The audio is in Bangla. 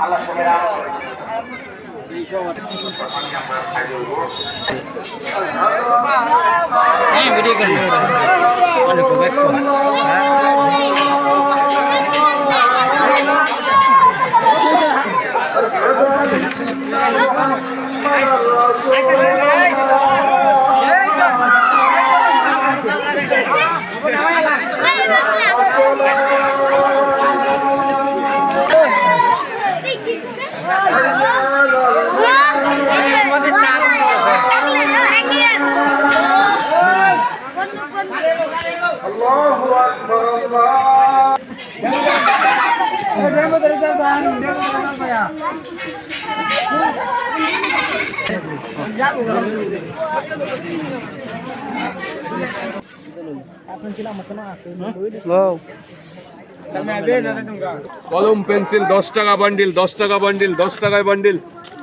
আল্লাহ সবাই কলম পেন্সিল 10 টাকা বান্ডিল, 10 টাকা বান্ডিল, 10 টাকায় বান্ডিল।